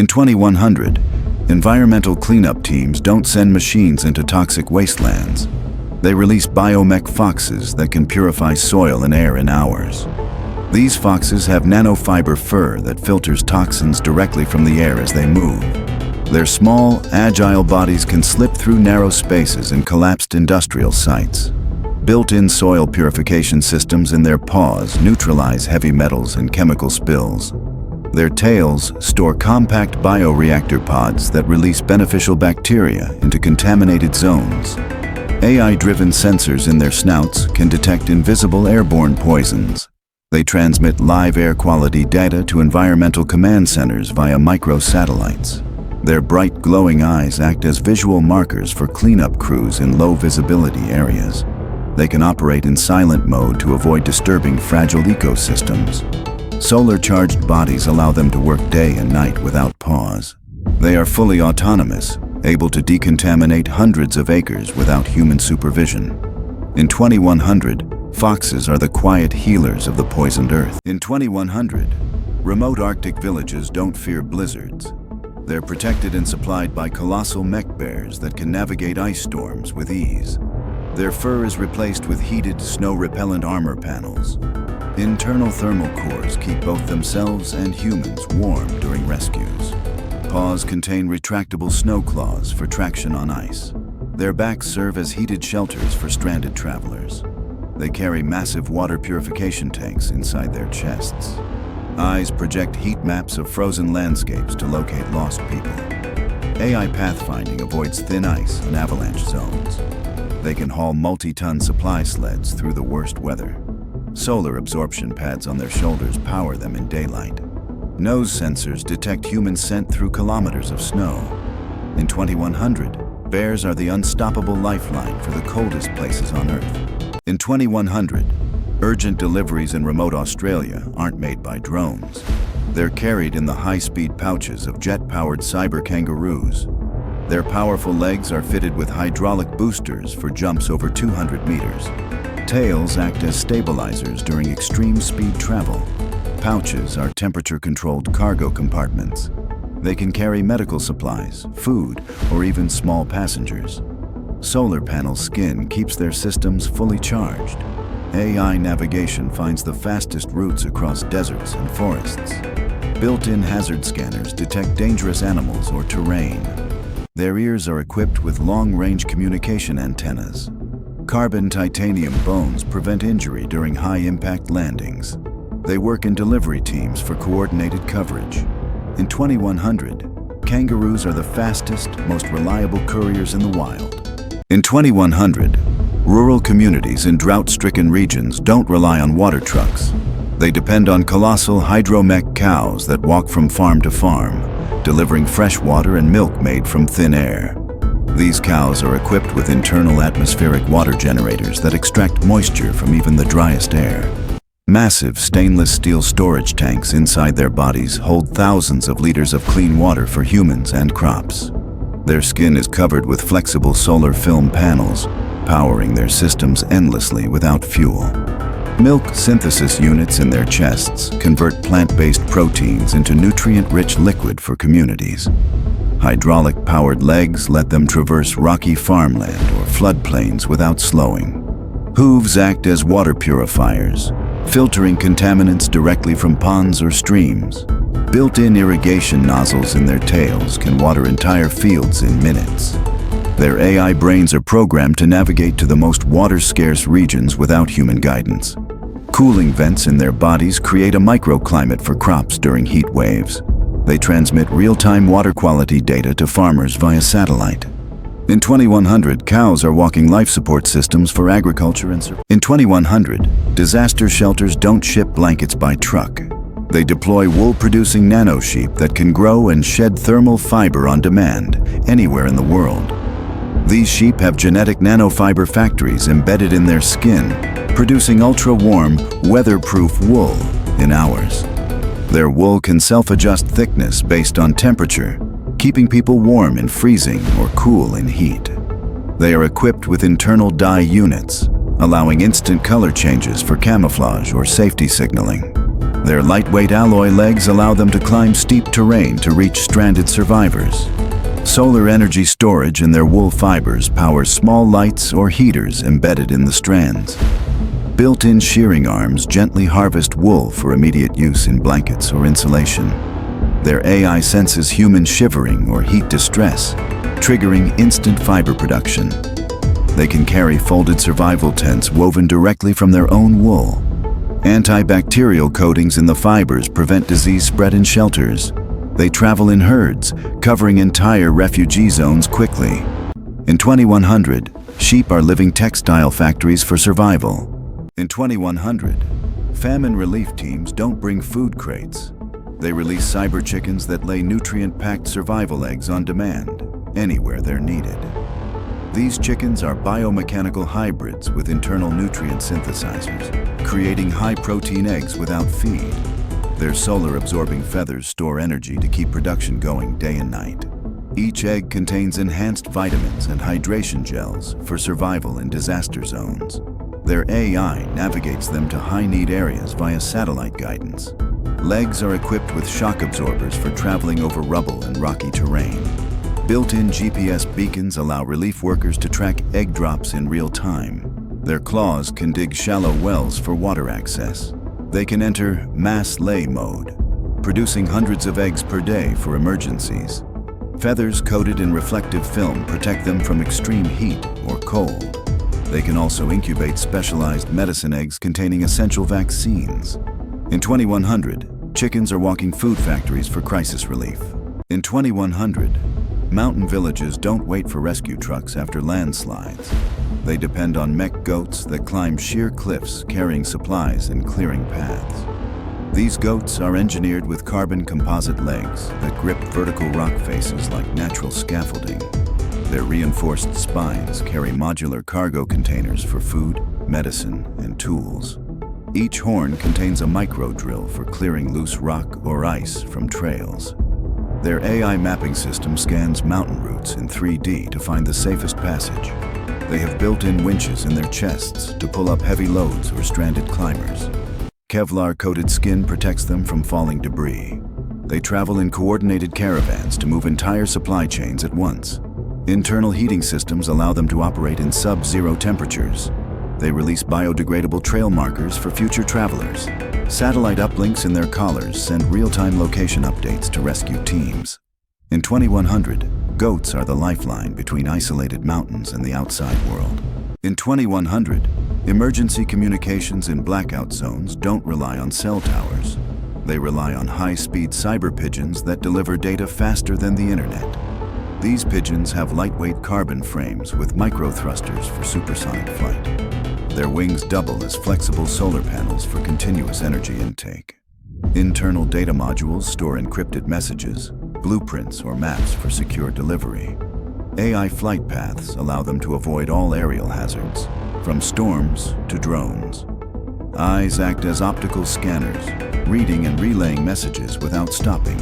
In 2100, environmental cleanup teams don't send machines into toxic wastelands. They release biomech foxes that can purify soil and air in hours. These foxes have nanofiber fur that filters toxins directly from the air as they move. Their small, agile bodies can slip through narrow spaces in collapsed industrial sites. Built-in soil purification systems in their paws neutralize heavy metals and chemical spills. Their tails store compact bioreactor pods that release beneficial bacteria into contaminated zones. AI-driven sensors in their snouts can detect invisible airborne poisons. They transmit live air quality data to environmental command centers via microsatellites. Their bright, glowing eyes act as visual markers for cleanup crews in low-visibility areas. They can operate in silent mode to avoid disturbing fragile ecosystems. Solar-charged bodies allow them to work day and night without pause. They are fully autonomous, able to decontaminate hundreds of acres without human supervision. In 2100, foxes are the quiet healers of the poisoned earth. In 2100, remote Arctic villages don't fear blizzards. They're protected and supplied by colossal mech bears that can navigate ice storms with ease. Their fur is replaced with heated, snow-repellent armor panels. Internal thermal cores keep both themselves and humans warm during rescues. Paws contain retractable snow claws for traction on ice. Their backs serve as heated shelters for stranded travelers. They carry massive water purification tanks inside their chests. Eyes project heat maps of frozen landscapes to locate lost people. AI pathfinding avoids thin ice and avalanche zones. They can haul multi-ton supply sleds through the worst weather. Solar absorption pads on their shoulders power them in daylight. Nose sensors detect human scent through kilometers of snow. In 2100, bears are the unstoppable lifeline for the coldest places on Earth. In 2100, urgent deliveries in remote Australia aren't made by drones. They're carried in the high-speed pouches of jet-powered cyber kangaroos. Their powerful legs are fitted with hydraulic boosters for jumps over 200 meters. Tails act as stabilizers during extreme speed travel. Pouches are temperature-controlled cargo compartments. They can carry medical supplies, food, or even small passengers. Solar panel skin keeps their systems fully charged. AI navigation finds the fastest routes across deserts and forests. Built-in hazard scanners detect dangerous animals or terrain. Their ears are equipped with long-range communication antennas. Carbon titanium bones prevent injury during high-impact landings. They work in delivery teams for coordinated coverage. In 2100, kangaroos are the fastest, most reliable couriers in the wild. In 2100, rural communities in drought-stricken regions don't rely on water trucks. They depend on colossal hydromech cows that walk from farm to farm, delivering fresh water and milk made from thin air. These cows are equipped with internal atmospheric water generators that extract moisture from even the driest air. Massive stainless steel storage tanks inside their bodies hold thousands of liters of clean water for humans and crops. Their skin is covered with flexible solar film panels, powering their systems endlessly without fuel. Milk synthesis units in their chests convert plant-based proteins into nutrient-rich liquid for communities. Hydraulic-powered legs let them traverse rocky farmland or floodplains without slowing. Hooves act as water purifiers, filtering contaminants directly from ponds or streams. Built-in irrigation nozzles in their tails can water entire fields in minutes. Their AI brains are programmed to navigate to the most water-scarce regions without human guidance. Cooling vents in their bodies create a microclimate for crops during heat waves. They transmit real-time water quality data to farmers via satellite. In 2100, cows are walking life support systems for agriculture and survival. In 2100, disaster shelters don't ship blankets by truck. They deploy wool-producing nanosheep that can grow and shed thermal fiber on demand anywhere in the world. These sheep have genetic nanofiber factories embedded in their skin, producing ultra-warm, weatherproof wool in hours. Their wool can self-adjust thickness based on temperature, keeping people warm in freezing or cool in heat. They are equipped with internal dye units, allowing instant color changes for camouflage or safety signaling. Their lightweight alloy legs allow them to climb steep terrain to reach stranded survivors. Solar energy storage in their wool fibers powers small lights or heaters embedded in the strands. Built-in shearing arms gently harvest wool for immediate use in blankets or insulation. Their AI senses human shivering or heat distress, triggering instant fiber production. They can carry folded survival tents woven directly from their own wool. Antibacterial coatings in the fibers prevent disease spread in shelters. They travel in herds, covering entire refugee zones quickly. In 2100, sheep are living textile factories for survival. In 2100, famine relief teams don't bring food crates. They release cyber chickens that lay nutrient-packed survival eggs on demand, anywhere they're needed. These chickens are biomechanical hybrids with internal nutrient synthesizers, creating high-protein eggs without feed. Their solar-absorbing feathers store energy to keep production going day and night. Each egg contains enhanced vitamins and hydration gels for survival in disaster zones. Their AI navigates them to high-need areas via satellite guidance. Legs are equipped with shock absorbers for traveling over rubble and rocky terrain. Built-in GPS beacons allow relief workers to track egg drops in real time. Their claws can dig shallow wells for water access. They can enter mass lay mode, producing hundreds of eggs per day for emergencies. Feathers coated in reflective film protect them from extreme heat or cold. They can also incubate specialized medicine eggs containing essential vaccines. In 2100, chickens are walking food factories for crisis relief. In 2100, mountain villages don't wait for rescue trucks after landslides. They depend on mech goats that climb sheer cliffs carrying supplies and clearing paths. These goats are engineered with carbon composite legs that grip vertical rock faces like natural scaffolding. Their reinforced spines carry modular cargo containers for food, medicine, and tools. Each horn contains a micro drill for clearing loose rock or ice from trails. Their AI mapping system scans mountain routes in 3D to find the safest passage. They have built-in winches in their chests to pull up heavy loads or stranded climbers. Kevlar-coated skin protects them from falling debris. They travel in coordinated caravans to move entire supply chains at once. Internal heating systems allow them to operate in sub-zero temperatures. They release biodegradable trail markers for future travelers. Satellite uplinks in their collars send real-time location updates to rescue teams. In 2100, goats are the lifeline between isolated mountains and the outside world. In 2100, emergency communications in blackout zones don't rely on cell towers. They rely on high-speed cyber pigeons that deliver data faster than the internet. These pigeons have lightweight carbon frames with micro-thrusters for supersonic flight. Their wings double as flexible solar panels for continuous energy intake. Internal data modules store encrypted messages, blueprints, or maps for secure delivery. AI flight paths allow them to avoid all aerial hazards, from storms to drones. Eyes act as optical scanners, reading and relaying messages without stopping.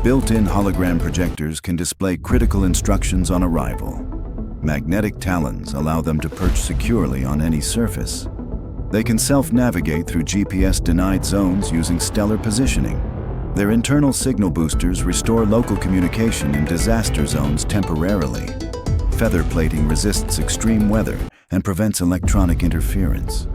Built-in hologram projectors can display critical instructions on arrival. Magnetic talons allow them to perch securely on any surface. They can self-navigate through GPS-denied zones using stellar positioning. Their internal signal boosters restore local communication in disaster zones temporarily. Feather plating resists extreme weather and prevents electronic interference.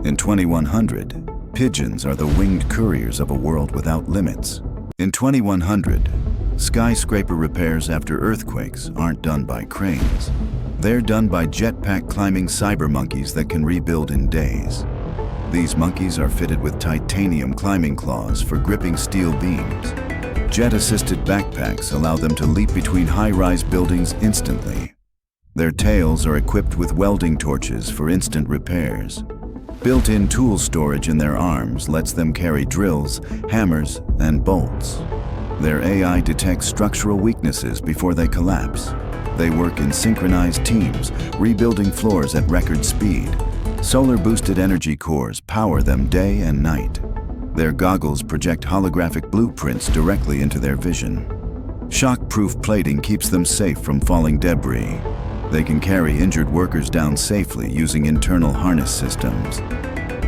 In 2100, pigeons are the winged couriers of a world without limits. In 2100, skyscraper repairs after earthquakes aren't done by cranes. They're done by jetpack climbing cyber monkeys that can rebuild in days. These monkeys are fitted with titanium climbing claws for gripping steel beams. Jet-assisted backpacks allow them to leap between high-rise buildings instantly. Their tails are equipped with welding torches for instant repairs. Built-in tool storage in their arms lets them carry drills, hammers, and bolts. Their AI detects structural weaknesses before they collapse. They work in synchronized teams, rebuilding floors at record speed. Solar-boosted energy cores power them day and night. Their goggles project holographic blueprints directly into their vision. Shock-proof plating keeps them safe from falling debris. They can carry injured workers down safely using internal harness systems.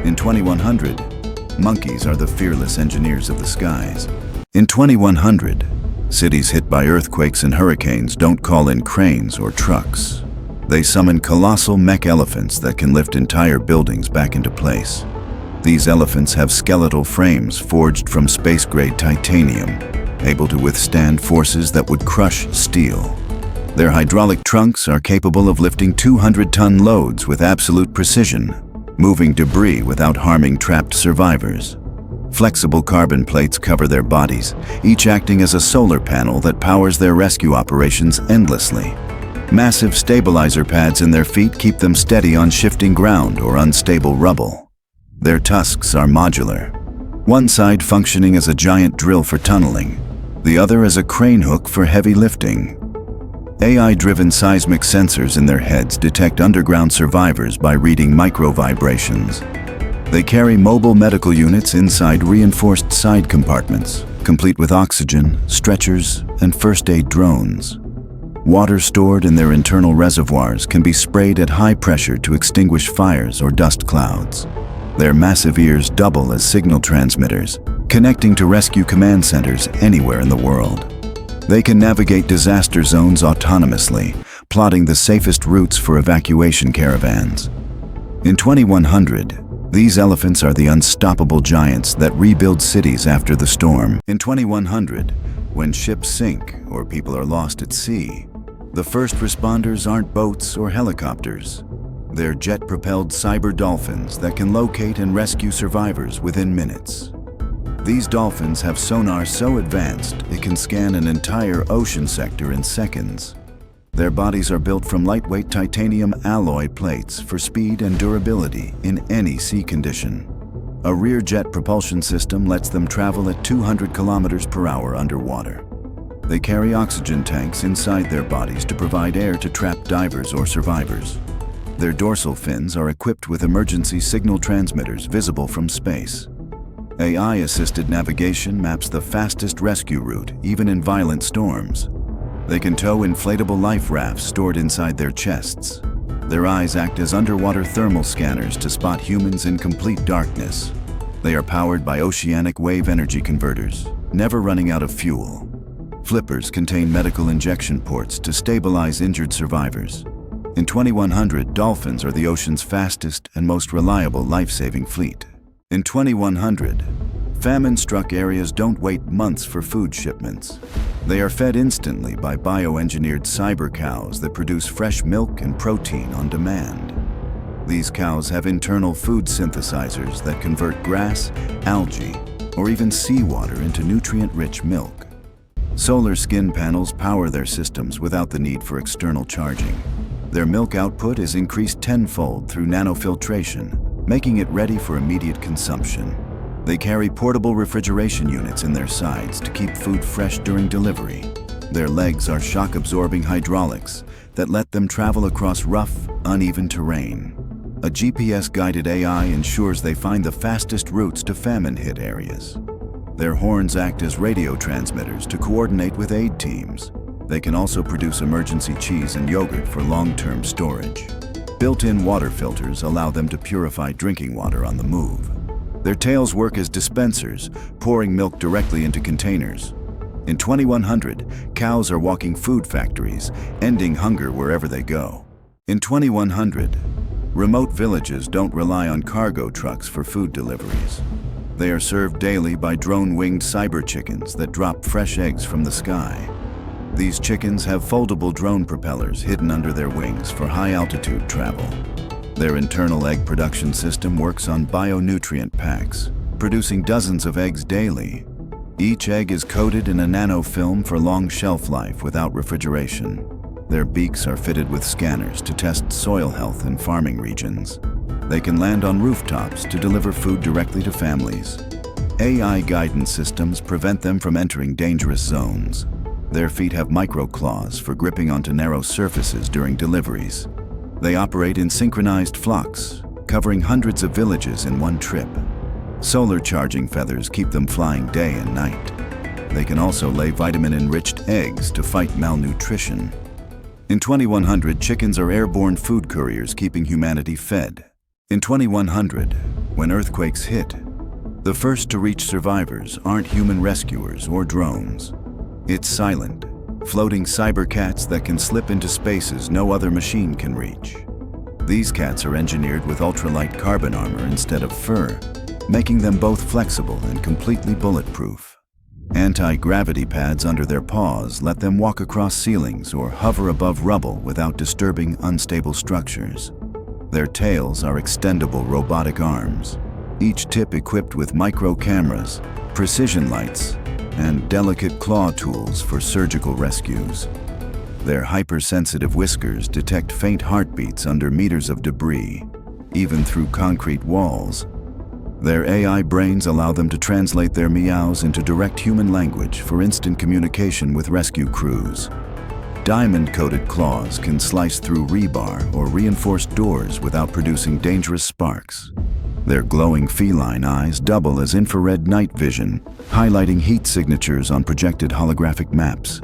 In 2100, monkeys are the fearless engineers of the skies. In 2100, cities hit by earthquakes and hurricanes don't call in cranes or trucks. They summon colossal mech elephants that can lift entire buildings back into place. These elephants have skeletal frames forged from space-grade titanium, able to withstand forces that would crush steel. Their hydraulic trunks are capable of lifting 200-ton loads with absolute precision, moving debris without harming trapped survivors. Flexible carbon plates cover their bodies, each acting as a solar panel that powers their rescue operations endlessly. Massive stabilizer pads in their feet keep them steady on shifting ground or unstable rubble. Their tusks are modular, one side functioning as a giant drill for tunneling, the other as a crane hook for heavy lifting. AI-driven seismic sensors in their heads detect underground survivors by reading micro-vibrations. They carry mobile medical units inside reinforced side compartments, complete with oxygen, stretchers, and first-aid drones. Water stored in their internal reservoirs can be sprayed at high pressure to extinguish fires or dust clouds. Their massive ears double as signal transmitters, connecting to rescue command centers anywhere in the world. They can navigate disaster zones autonomously, plotting the safest routes for evacuation caravans. In 2100, these elephants are the unstoppable giants that rebuild cities after the storm. In 2100, when ships sink or people are lost at sea, the first responders aren't boats or helicopters. They're jet-propelled cyber dolphins that can locate and rescue survivors within minutes. These dolphins have sonar so advanced it can scan an entire ocean sector in seconds. Their bodies are built from lightweight titanium alloy plates for speed and durability in any sea condition. A rear jet propulsion system lets them travel at 200 kilometers per hour underwater. They carry oxygen tanks inside their bodies to provide air to trapped divers or survivors. Their dorsal fins are equipped with emergency signal transmitters visible from space. AI-assisted navigation maps the fastest rescue route, even in violent storms. They can tow inflatable life rafts stored inside their chests. Their eyes act as underwater thermal scanners to spot humans in complete darkness. They are powered by oceanic wave energy converters, never running out of fuel. Flippers contain medical injection ports to stabilize injured survivors. In 2100, dolphins are the ocean's fastest and most reliable life-saving fleet. In 2100, famine-struck areas don't wait months for food shipments. They are fed instantly by bioengineered cyber cows that produce fresh milk and protein on demand. These cows have internal food synthesizers that convert grass, algae, or even seawater into nutrient-rich milk. Solar skin panels power their systems without the need for external charging. Their milk output is increased tenfold through nanofiltration, making it ready for immediate consumption. They carry portable refrigeration units in their sides to keep food fresh during delivery. Their legs are shock-absorbing hydraulics that let them travel across rough, uneven terrain. A GPS-guided AI ensures they find the fastest routes to famine-hit areas. Their horns act as radio transmitters to coordinate with aid teams. They can also produce emergency cheese and yogurt for long-term storage. Built-in water filters allow them to purify drinking water on the move. Their tails work as dispensers, pouring milk directly into containers. In 2100, cows are walking food factories, ending hunger wherever they go. In 2100, remote villages don't rely on cargo trucks for food deliveries. They are served daily by drone-winged cyber chickens that drop fresh eggs from the sky. These chickens have foldable drone propellers hidden under their wings for high-altitude travel. Their internal egg production system works on bionutrient packs, producing dozens of eggs daily. Each egg is coated in a nanofilm for long shelf life without refrigeration. Their beaks are fitted with scanners to test soil health in farming regions. They can land on rooftops to deliver food directly to families. AI guidance systems prevent them from entering dangerous zones. Their feet have micro-claws for gripping onto narrow surfaces during deliveries. They operate in synchronized flocks, covering hundreds of villages in one trip. Solar charging feathers keep them flying day and night. They can also lay vitamin-enriched eggs to fight malnutrition. In 2100, chickens are airborne food couriers keeping humanity fed. In 2100, when earthquakes hit, The first to reach survivors aren't human rescuers or drones. It's silent, floating cyber cats that can slip into spaces no other machine can reach. These cats are engineered with ultralight carbon armor instead of fur, making them both flexible and completely bulletproof. Anti-gravity pads under their paws let them walk across ceilings or hover above rubble without disturbing unstable structures. Their tails are extendable robotic arms, each tip equipped with micro cameras, precision lights, and delicate claw tools for surgical rescues. Their hypersensitive whiskers detect faint heartbeats under meters of debris, even through concrete walls. Their AI brains allow them to translate their meows into direct human language for instant communication with rescue crews. Diamond-coated claws can slice through rebar or reinforced doors without producing dangerous sparks. Their glowing feline eyes double as infrared night vision, highlighting heat signatures on projected holographic maps.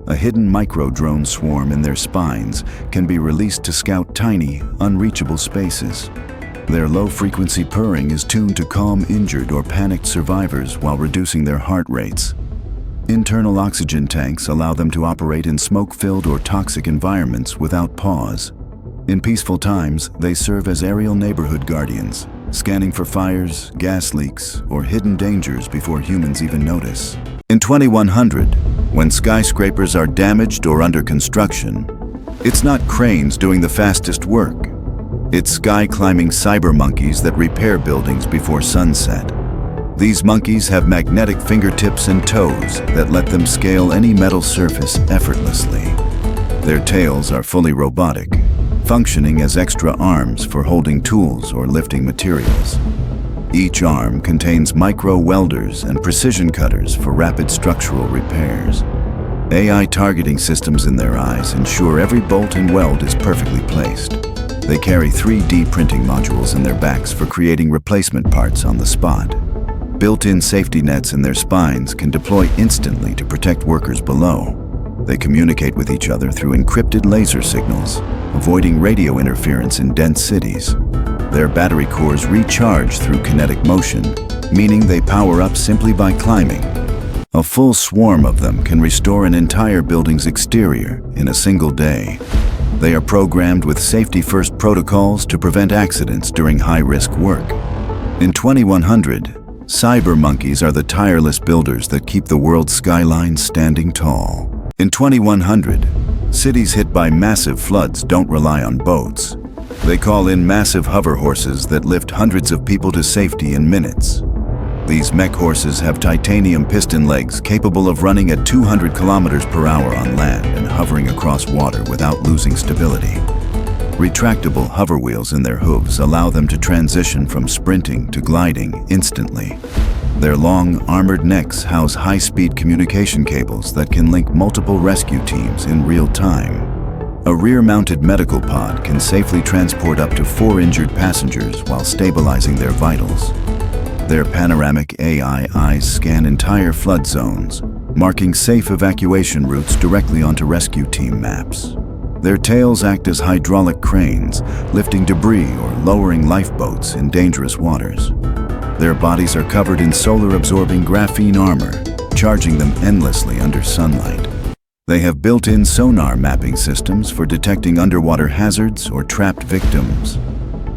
A hidden micro-drone swarm in their spines can be released to scout tiny, unreachable spaces. Their low-frequency purring is tuned to calm injured or panicked survivors while reducing their heart rates. Internal oxygen tanks allow them to operate in smoke-filled or toxic environments without pause. In peaceful times, they serve as aerial neighborhood guardians, scanning for fires, gas leaks, or hidden dangers before humans even notice. In 2100, when skyscrapers are damaged or under construction, it's not cranes doing the fastest work. It's sky-climbing cyber monkeys that repair buildings before sunset. These monkeys have magnetic fingertips and toes that let them scale any metal surface effortlessly. Their tails are fully robotic, functioning as extra arms for holding tools or lifting materials. Each arm contains micro-welders and precision cutters for rapid structural repairs. AI targeting systems in their eyes ensure every bolt and weld is perfectly placed. They carry 3D printing modules in their backs for creating replacement parts on the spot. Built-in safety nets in their spines can deploy instantly to protect workers below. They communicate with each other through encrypted laser signals, avoiding radio interference in dense cities. Their battery cores recharge through kinetic motion, meaning they power up simply by climbing. A full swarm of them can restore an entire building's exterior in a single day. They are programmed with safety-first protocols to prevent accidents during high-risk work. In 2100, cyber monkeys are the tireless builders that keep the world's skyline standing tall. In 2100, cities hit by massive floods don't rely on boats. They call in massive hover horses that lift hundreds of people to safety in minutes. These mech horses have titanium piston legs capable of running at 200 kilometers per hour on land and hovering across water without losing stability. Retractable hover wheels in their hooves allow them to transition from sprinting to gliding instantly. Their long, armored necks house high-speed communication cables that can link multiple rescue teams in real time. A rear-mounted medical pod can safely transport up to 4 injured passengers while stabilizing their vitals. Their panoramic AI eyes scan entire flood zones, marking safe evacuation routes directly onto rescue team maps. Their tails act as hydraulic cranes, lifting debris or lowering lifeboats in dangerous waters. Their bodies are covered in solar-absorbing graphene armor, charging them endlessly under sunlight. They have built-in sonar mapping systems for detecting underwater hazards or trapped victims.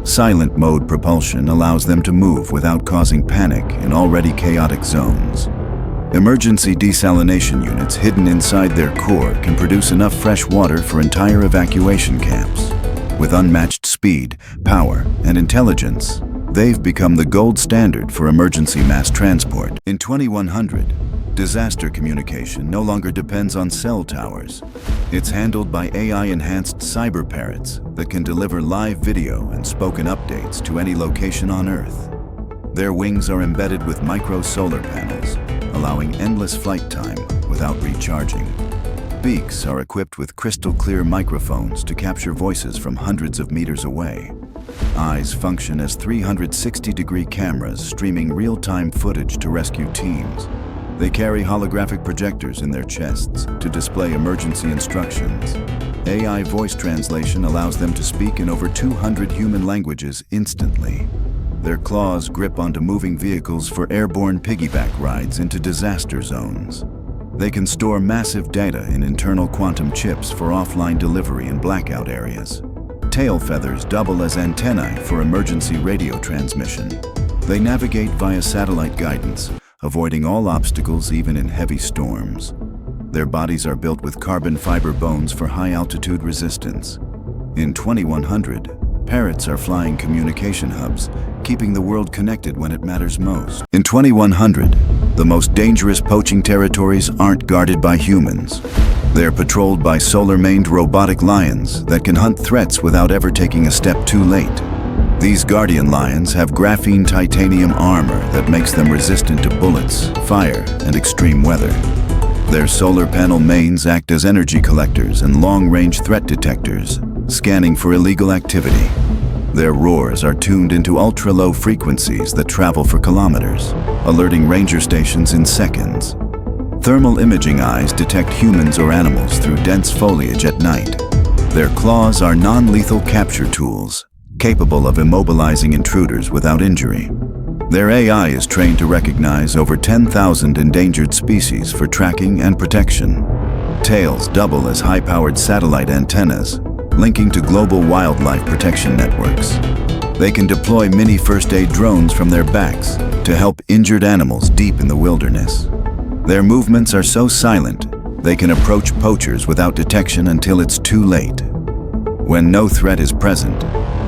Silent mode propulsion allows them to move without causing panic in already chaotic zones. Emergency desalination units hidden inside their core can produce enough fresh water for entire evacuation camps. With unmatched speed, power, and intelligence, they've become the gold standard for emergency mass transport. In 2100, disaster communication no longer depends on cell towers. It's handled by AI-enhanced cyber parrots that can deliver live video and spoken updates to any location on Earth. Their wings are embedded with micro-solar panels, allowing endless flight time without recharging. Beaks are equipped with crystal-clear microphones to capture voices from hundreds of meters away. Eyes function as 360-degree cameras streaming real-time footage to rescue teams. They carry holographic projectors in their chests to display emergency instructions. AI voice translation allows them to speak in over 200 human languages instantly. Their claws grip onto moving vehicles for airborne piggyback rides into disaster zones. They can store massive data in internal quantum chips for offline delivery in blackout areas. Tail feathers double as antennae for emergency radio transmission. They navigate via satellite guidance, avoiding all obstacles even in heavy storms. Their bodies are built with carbon fiber bones for high-altitude resistance. In 2100, parrots are flying communication hubs, keeping the world connected when it matters most. In 2100, the most dangerous poaching territories aren't guarded by humans. They're patrolled by solar-maned robotic lions that can hunt threats without ever taking a step too late. These guardian lions have graphene titanium armor that makes them resistant to bullets, fire, and extreme weather. Their solar panel mains act as energy collectors and long-range threat detectors, scanning for illegal activity. Their roars are tuned into ultra-low frequencies that travel for kilometers, alerting ranger stations in seconds. Thermal imaging eyes detect humans or animals through dense foliage at night. Their claws are non-lethal capture tools, capable of immobilizing intruders without injury. Their AI is trained to recognize over 10,000 endangered species for tracking and protection. Tails double as high-powered satellite antennas, linking to global wildlife protection networks. They can deploy mini first-aid drones from their backs to help injured animals deep in the wilderness. Their movements are so silent, they can approach poachers without detection until it's too late. When no threat is present,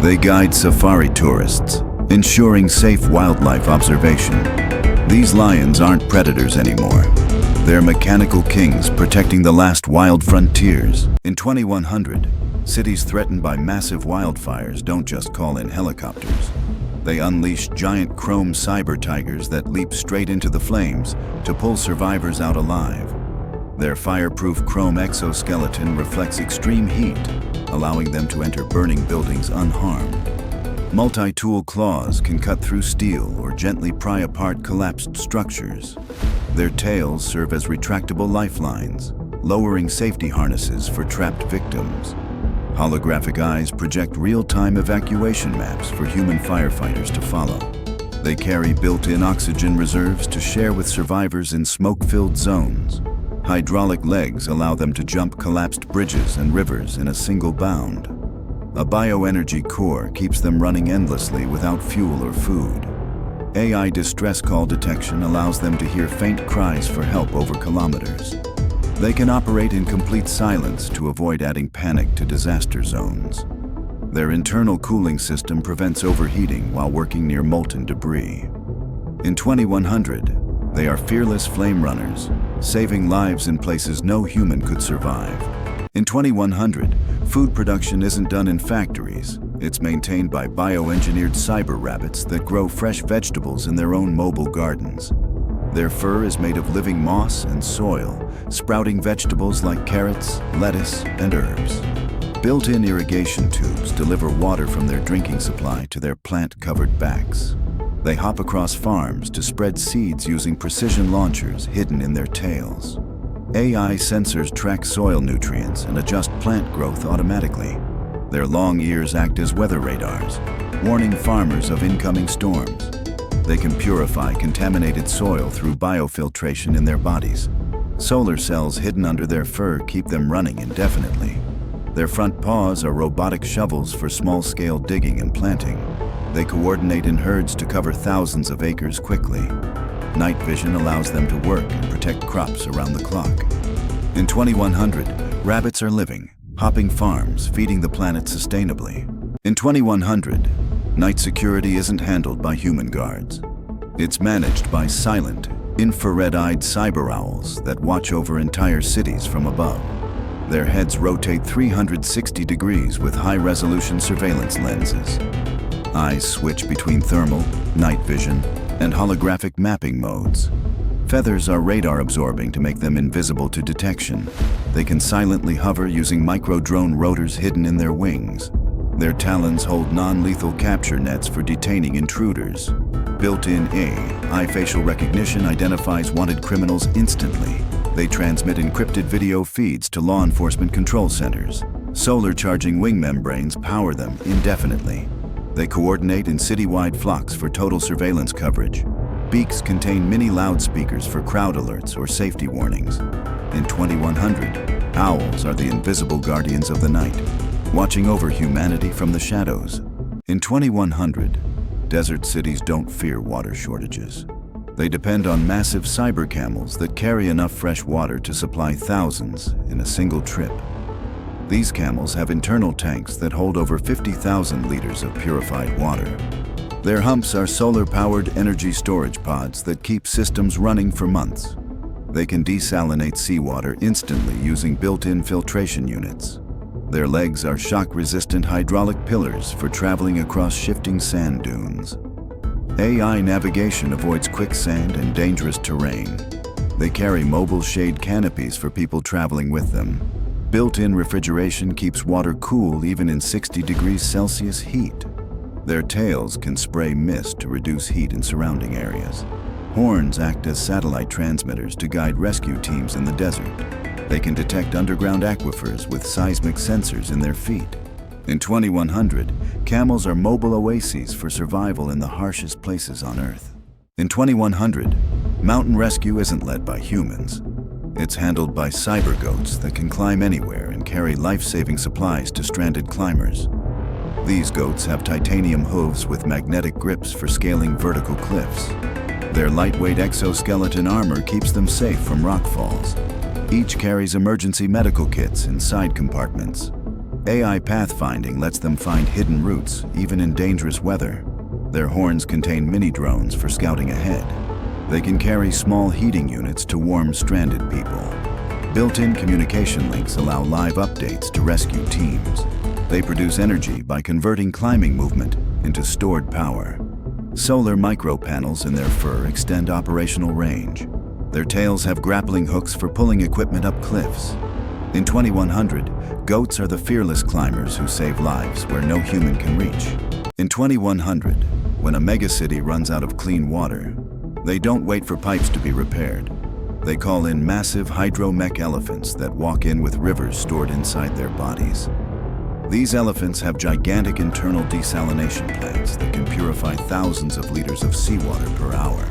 they guide safari tourists, ensuring safe wildlife observation. These lions aren't predators anymore. They're mechanical kings protecting the last wild frontiers. In 2100, cities threatened by massive wildfires don't just call in helicopters. They unleash giant chrome cyber tigers that leap straight into the flames to pull survivors out alive. Their fireproof chrome exoskeleton reflects extreme heat, allowing them to enter burning buildings unharmed. Multi-tool claws can cut through steel or gently pry apart collapsed structures. Their tails serve as retractable lifelines, lowering safety harnesses for trapped victims. Holographic eyes project real-time evacuation maps for human firefighters to follow. They carry built-in oxygen reserves to share with survivors in smoke-filled zones. Hydraulic legs allow them to jump collapsed bridges and rivers in a single bound. A bioenergy core keeps them running endlessly without fuel or food. AI distress call detection allows them to hear faint cries for help over kilometers. They can operate in complete silence to avoid adding panic to disaster zones. Their internal cooling system prevents overheating while working near molten debris. In 2100, they are fearless flame runners, saving lives in places no human could survive. In 2100, food production isn't done in factories. It's maintained by bioengineered cyber rabbits that grow fresh vegetables in their own mobile gardens. Their fur is made of living moss and soil, sprouting vegetables like carrots, lettuce, and herbs. Built-in irrigation tubes deliver water from their drinking supply to their plant-covered backs. They hop across farms to spread seeds using precision launchers hidden in their tails. AI sensors track soil nutrients and adjust plant growth automatically. Their long ears act as weather radars, warning farmers of incoming storms. They can purify contaminated soil through biofiltration in their bodies. Solar cells hidden under their fur keep them running indefinitely. Their front paws are robotic shovels for small-scale digging and planting. They coordinate in herds to cover thousands of acres quickly. Night vision allows them to work and protect crops around the clock. In 2100, rabbits are living, hopping farms, feeding the planet sustainably. In 2100, night security isn't handled by human guards. It's managed by silent, infrared-eyed cyber owls that watch over entire cities from above. Their heads rotate 360 degrees with high-resolution surveillance lenses. Eyes switch between thermal, night vision, and holographic mapping modes. Feathers are radar-absorbing to make them invisible to detection. They can silently hover using micro-drone rotors hidden in their wings. Their talons hold non-lethal capture nets for detaining intruders. Built-in AI facial recognition identifies wanted criminals instantly. They transmit encrypted video feeds to law enforcement control centers. Solar charging wing membranes power them indefinitely. They coordinate in citywide flocks for total surveillance coverage. Beaks contain mini loudspeakers for crowd alerts or safety warnings. In 2100, owls are the invisible guardians of the night, watching over humanity from the shadows. In 2100, desert cities don't fear water shortages. They depend on massive cyber camels that carry enough fresh water to supply thousands in a single trip. These camels have internal tanks that hold over 50,000 liters of purified water. Their humps are solar-powered energy storage pods that keep systems running for months. They can desalinate seawater instantly using built-in filtration units. Their legs are shock-resistant hydraulic pillars for traveling across shifting sand dunes. AI navigation avoids quicksand and dangerous terrain. They carry mobile shade canopies for people traveling with them. Built-in refrigeration keeps water cool even in 60 degrees Celsius heat. Their tails can spray mist to reduce heat in surrounding areas. Horns act as satellite transmitters to guide rescue teams in the desert. They can detect underground aquifers with seismic sensors in their feet. In 2100, camels are mobile oases for survival in the harshest places on Earth. In 2100, mountain rescue isn't led by humans. It's handled by cyber goats that can climb anywhere and carry life-saving supplies to stranded climbers. These goats have titanium hooves with magnetic grips for scaling vertical cliffs. Their lightweight exoskeleton armor keeps them safe from rock falls. Each carries emergency medical kits in side compartments. AI pathfinding lets them find hidden routes, even in dangerous weather. Their horns contain mini-drones for scouting ahead. They can carry small heating units to warm stranded people. Built-in communication links allow live updates to rescue teams. They produce energy by converting climbing movement into stored power. Solar micropanels in their fur extend operational range. Their tails have grappling hooks for pulling equipment up cliffs. In 2100, goats are the fearless climbers who save lives where no human can reach. In 2100, when a megacity runs out of clean water, they don't wait for pipes to be repaired. They call in massive hydromech elephants that walk in with rivers stored inside their bodies. These elephants have gigantic internal desalination plants that can purify thousands of liters of seawater per hour.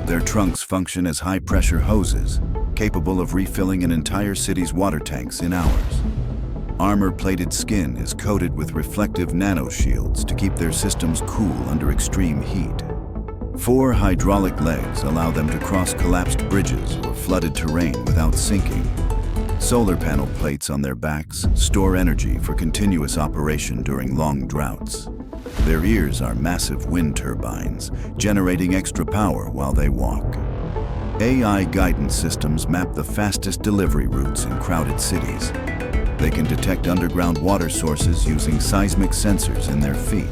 Their trunks function as high-pressure hoses, capable of refilling an entire city's water tanks in hours. Armor-plated skin is coated with reflective nanoshields to keep their systems cool under extreme heat. 4 hydraulic legs allow them to cross collapsed bridges or flooded terrain without sinking. Solar panel plates on their backs store energy for continuous operation during long droughts. Their ears are massive wind turbines, generating extra power while they walk. AI guidance systems map the fastest delivery routes in crowded cities. They can detect underground water sources using seismic sensors in their feet.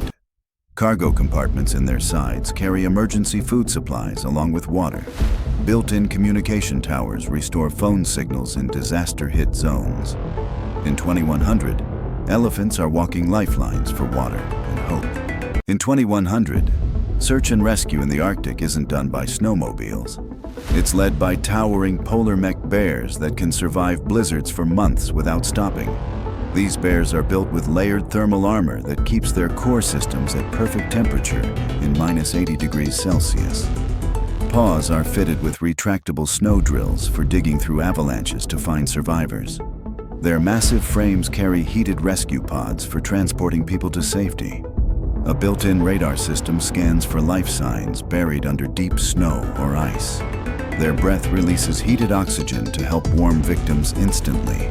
Cargo compartments in their sides carry emergency food supplies along with water. Built-in communication towers restore phone signals in disaster-hit zones. In 2100, elephants are walking lifelines for water and hope. In 2100, search and rescue in the Arctic isn't done by snowmobiles. It's led by towering polar mech bears that can survive blizzards for months without stopping. These bears are built with layered thermal armor that keeps their core systems at perfect temperature in -80 degrees Celsius. Paws are fitted with retractable snow drills for digging through avalanches to find survivors. Their massive frames carry heated rescue pods for transporting people to safety. A built-in radar system scans for life signs buried under deep snow or ice. Their breath releases heated oxygen to help warm victims instantly.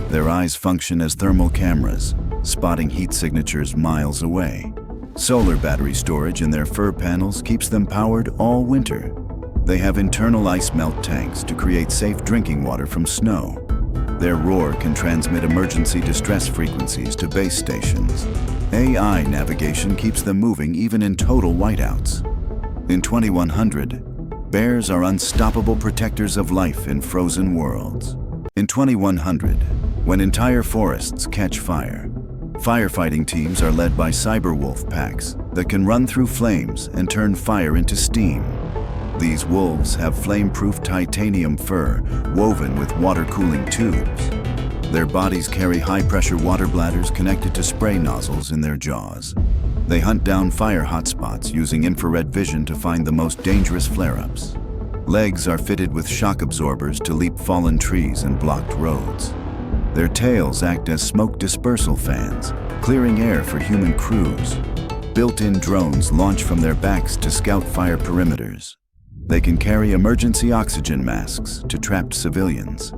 Their eyes function as thermal cameras, spotting heat signatures miles away. Solar battery storage in their fur panels keeps them powered all winter. They have internal ice melt tanks to create safe drinking water from snow. Their roar can transmit emergency distress frequencies to base stations. AI navigation keeps them moving even in total whiteouts. In 2100, bears are unstoppable protectors of life in frozen worlds. In 2100, when entire forests catch fire, firefighting teams are led by cyber wolf packs that can run through flames and turn fire into steam. These wolves have flame-proof titanium fur woven with water-cooling tubes. Their bodies carry high-pressure water bladders connected to spray nozzles in their jaws. They hunt down fire hotspots using infrared vision to find the most dangerous flare-ups. Legs are fitted with shock absorbers to leap fallen trees and blocked roads. Their tails act as smoke dispersal fans, clearing air for human crews. Built-in drones launch from their backs to scout fire perimeters. They can carry emergency oxygen masks to trapped civilians.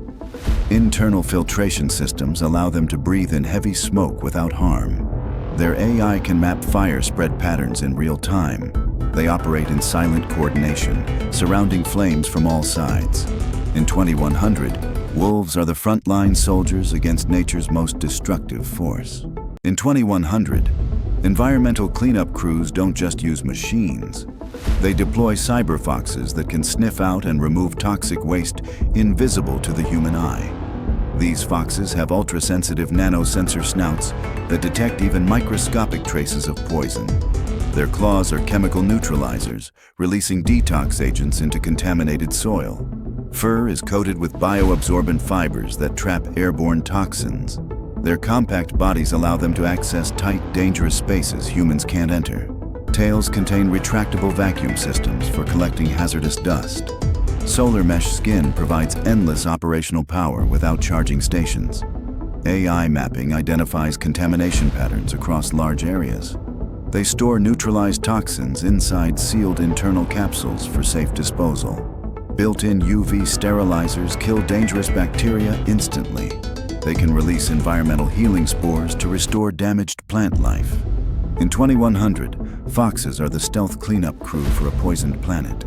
Internal filtration systems allow them to breathe in heavy smoke without harm. Their AI can map fire spread patterns in real time. They operate in silent coordination, surrounding flames from all sides. In 2100, wolves are the frontline soldiers against nature's most destructive force. In 2100, environmental cleanup crews don't just use machines. They deploy cyber foxes that can sniff out and remove toxic waste invisible to the human eye. These foxes have ultra-sensitive nanosensor snouts that detect even microscopic traces of poison. Their claws are chemical neutralizers, releasing detox agents into contaminated soil. Fur is coated with bioabsorbent fibers that trap airborne toxins. Their compact bodies allow them to access tight, dangerous spaces humans can't enter. Tails contain retractable vacuum systems for collecting hazardous dust. Solar mesh skin provides endless operational power without charging stations. AI mapping identifies contamination patterns across large areas. They store neutralized toxins inside sealed internal capsules for safe disposal. Built-in UV sterilizers kill dangerous bacteria instantly. They can release environmental healing spores to restore damaged plant life. In 2100, foxes are the stealth cleanup crew for a poisoned planet.